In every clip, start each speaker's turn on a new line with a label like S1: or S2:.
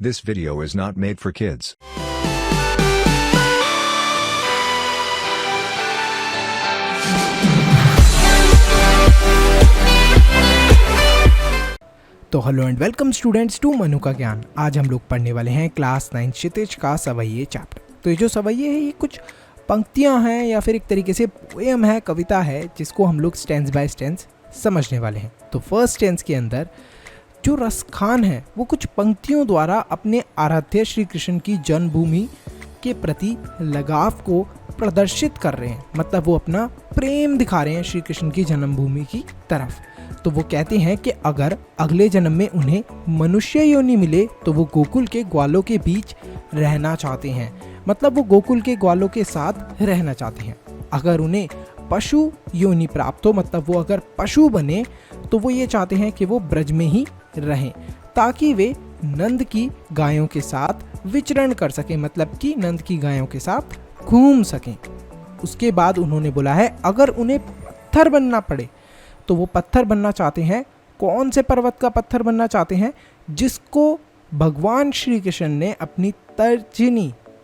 S1: This video is not made for kids.
S2: तो hello and welcome students to Manu का ज्ञान। आज हम लोग पढ़ने वाले हैं क्लास 9 क्षितिज का सवैये चैप्टर। तो ये जो सवैये है ये कुछ पंक्तियां हैं या फिर एक तरीके से पोएम है, कविता है, जिसको हम लोग स्टेंस बाय स्टेंस समझने वाले हैं। तो फर्स्ट स्टेंस के अंदर जो रसखान है वो कुछ पंक्तियों द्वारा अपने आराध्य श्री कृष्ण की जन्मभूमि के प्रति लगाव को प्रदर्शित कर रहे हैं, मतलब वो अपना प्रेम दिखा रहे हैं श्री कृष्ण की जन्मभूमि की तरफ। तो वो कहते हैं कि अगर अगले जन्म में उन्हें मनुष्य योनि मिले तो वो गोकुल के ग्वालों के बीच रहना चाहते हैं, मतलब वो गोकुल के ग्वालों के साथ रहना चाहते हैं। अगर उन्हें पशु योनि प्राप्त हो, मतलब वो अगर पशु बने, तो वो ये चाहते हैं कि वो ब्रज में ही रहें ताकि वे नंद की गायों के साथ विचरण कर सकें, मतलब कि नंद की गायों के साथ घूम सकें। उसके बाद उन्होंने बोला है अगर उन्हें पत्थर बनना पड़े तो वो पत्थर बनना चाहते हैं। कौन से पर्वत का पत्थर बनना चाहते हैं? जिसको भगवान श्री कृष्ण ने अपनी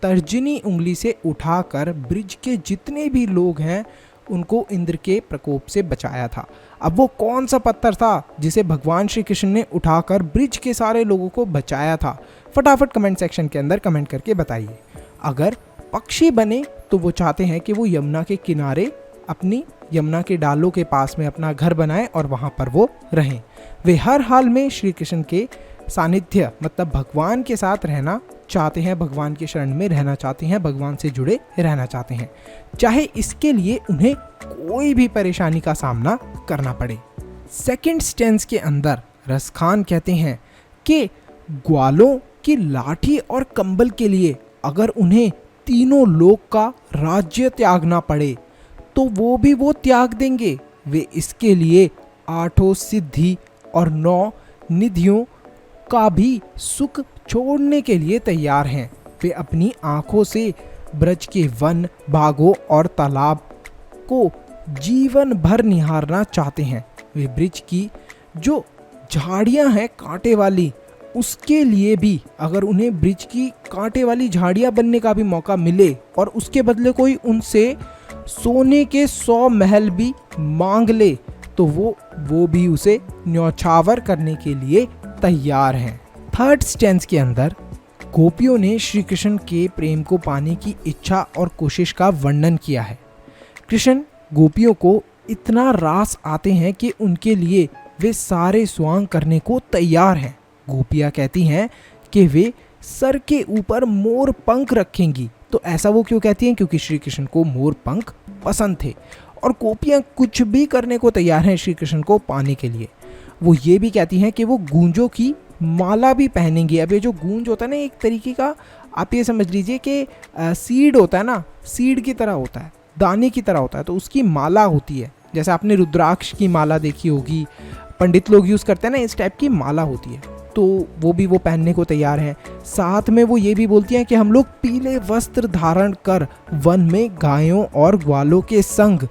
S2: तर्जनी उंगली से उठाकर ब्रिज के जितने भी लोग हैं उनको इंद्र के प्रकोप से बचाया था। अब वो कौन सा पत्थर था जिसे भगवान श्री कृष्ण ने उठाकर ब्रिज के सारे लोगों को बचाया था? फटाफट कमेंट सेक्शन के अंदर कमेंट करके बताइए। अगर पक्षी बने तो वो चाहते हैं कि वो यमुना के किनारे अपनी यमुना के डालों के पास में अपना घर बनाएं और वहां पर वो रहें। वे हर हाल में श्री कृष्ण के सानिध्य, मतलब भगवान के साथ रहना चाहते हैं, भगवान के शरण में रहना चाहते हैं, भगवान से जुड़े रहना चाहते हैं, चाहे इसके लिए उन्हें कोई भी परेशानी का सामना करना पड़े। सेकंड स्टेंस के अंदर रसखान कहते हैं कि ग्वालों की लाठी और कंबल के लिए अगर उन्हें तीनों लोक का राज्य त्यागना पड़े तो वो त्याग देंगे। वे इसके लिए 8 सिद्धि और 9 निधियों का भी सुख छोड़ने के लिए तैयार हैं। वे अपनी आंखों से ब्रज के वन, बागों और तालाब को जीवन भर निहारना चाहते हैं। वे ब्रिज की जो झाड़ियां हैं कांटे वाली, उसके लिए भी अगर उन्हें ब्रिज की कांटे वाली झाड़ियां बनने का भी मौका मिले और उसके बदले कोई उनसे सोने के 100 महल भी मांग ले तो वो भी उसे न्यौछावर करने के लिए तैयार हैं। थर्ड स्टेंस के अंदर गोपियों ने श्री कृष्ण के प्रेम को पाने की इच्छा और कोशिश का वर्णन किया है। कृष्ण गोपियों को इतना रास आते हैं कि उनके लिए वे सारे स्वांग करने को तैयार हैं। गोपियां कहती हैं कि वे सर के ऊपर मोर पंख रखेंगी। तो ऐसा वो क्यों कहती हैं? क्योंकि श्री कृष्ण को मोर पंख पसंद थे और गोपियां कुछ भी करने को तैयार हैं श्री कृष्ण को पाने के लिए। वो ये भी कहती हैं कि वो गूंजों की माला भी पहनेंगी। अब ये जो गूंज होता है ना, एक तरीके का आप ये समझ लीजिए कि सीड होता है ना, सीड की तरह होता है, दाने की तरह होता है, तो उसकी माला होती है। जैसे आपने रुद्राक्ष की माला देखी होगी, पंडित लोग यूज़ करते हैं ना, इस टाइप की माला होती है। तो वो पहनने को तैयार हैं। साथ में वो ये भी बोलती हैं कि हम लोग पीले वस्त्र धारण कर वन में गायों और ग्वालों के संग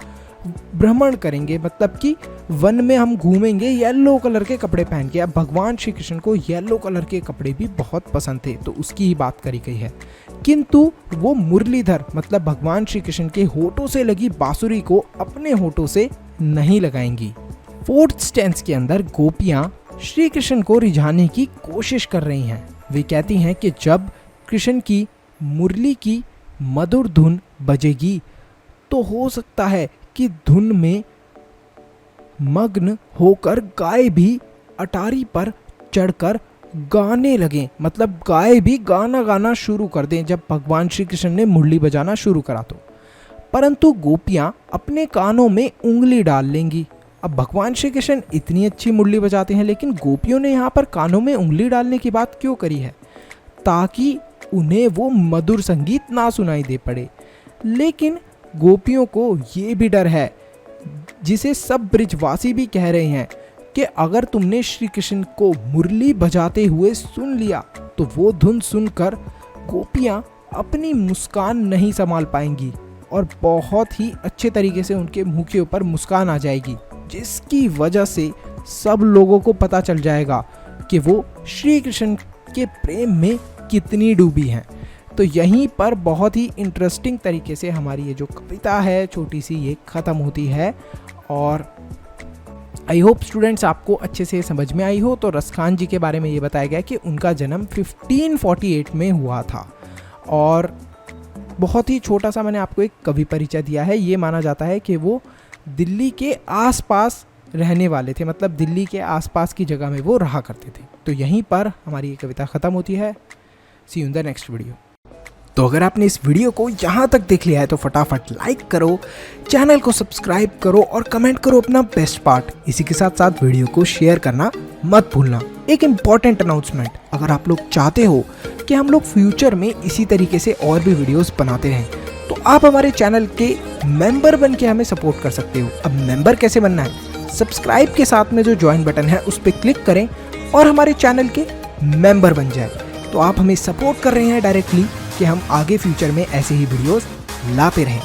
S2: भ्रमण करेंगे, मतलब कि वन में हम घूमेंगे येलो कलर के कपड़े पहन के। अब भगवान श्री कृष्ण को येलो कलर के कपड़े भी बहुत पसंद थे, तो उसकी ही बात करी गई है। किंतु वो मुरलीधर, मतलब भगवान श्री कृष्ण के होठों से लगी बांसुरी को अपने होठों से नहीं लगाएंगी। फोर्थ स्टेंस के अंदर गोपियां श्री कृष्ण को रिझाने की कोशिश कर रही हैं। वे कहती हैं कि जब कृष्ण की मुरली की मधुर धुन बजेगी तो हो सकता है कि धुन में मग्न होकर गाय भी अटारी पर चढ़कर गाने लगें, मतलब गाय भी गाना शुरू कर दें जब भगवान श्री कृष्ण ने मुरली बजाना शुरू करा तो। परंतु गोपियां अपने कानों में उंगली डाल लेंगी। अब भगवान श्री कृष्ण इतनी अच्छी मुरली बजाते हैं, लेकिन गोपियों ने यहाँ पर कानों में उंगली डालने की बात क्यों करी है? ताकि उन्हें वो मधुर संगीत ना सुनाई दे पड़े। लेकिन गोपियों को ये भी डर है, जिसे सब ब्रिजवासी भी कह रहे हैं, कि अगर तुमने श्री कृष्ण को मुरली बजाते हुए सुन लिया तो वो धुन सुनकर गोपियाँ अपनी मुस्कान नहीं संभाल पाएंगी और बहुत ही अच्छे तरीके से उनके मुंह के ऊपर मुस्कान आ जाएगी, जिसकी वजह से सब लोगों को पता चल जाएगा कि वो श्री कृष्ण के प्रेम में कितनी डूबी हैं। तो यहीं पर बहुत ही इंटरेस्टिंग तरीके से हमारी ये जो कविता है छोटी सी ये ख़त्म होती है। और आई होप स्टूडेंट्स आपको अच्छे से समझ में आई हो। तो रसखान जी के बारे में ये बताया गया कि उनका जन्म 1548 में हुआ था और बहुत ही छोटा सा मैंने आपको एक कवि परिचय दिया है। ये माना जाता है कि वो दिल्ली के आसपास रहने वाले थे, मतलब दिल्ली के आसपास की जगह में वो रहा करते थे। तो यहीं पर हमारी ये कविता ख़त्म होती है। See you in the next video. तो अगर आपने इस वीडियो को यहाँ तक देख लिया है तो फटाफट लाइक करो, चैनल को सब्सक्राइब करो और कमेंट करो अपना बेस्ट पार्ट। इसी के साथ साथ वीडियो को शेयर करना मत भूलना। एक इम्पॉर्टेंट अनाउंसमेंट, अगर आप लोग चाहते हो कि हम लोग फ्यूचर में इसी तरीके से और भी वीडियोस बनाते रहें तो आप हमारे चैनल के मेंबर बन के हमें सपोर्ट कर सकते हो। अब मेंबर कैसे बनना है? सब्सक्राइब के साथ में जो ज्वाइन बटन है उस पर क्लिक करें और हमारे चैनल के मेंबर बन जाए। तो आप हमें सपोर्ट कर रहे हैं डायरेक्टली कि हम आगे फ्यूचर में ऐसे ही वीडियोस लाते रहें।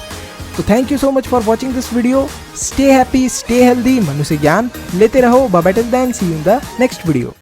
S2: तो thank you so much for watching this video. Stay happy, stay healthy, Manu से ज्ञान लेते रहो। Bye bye till then, see you in the next video.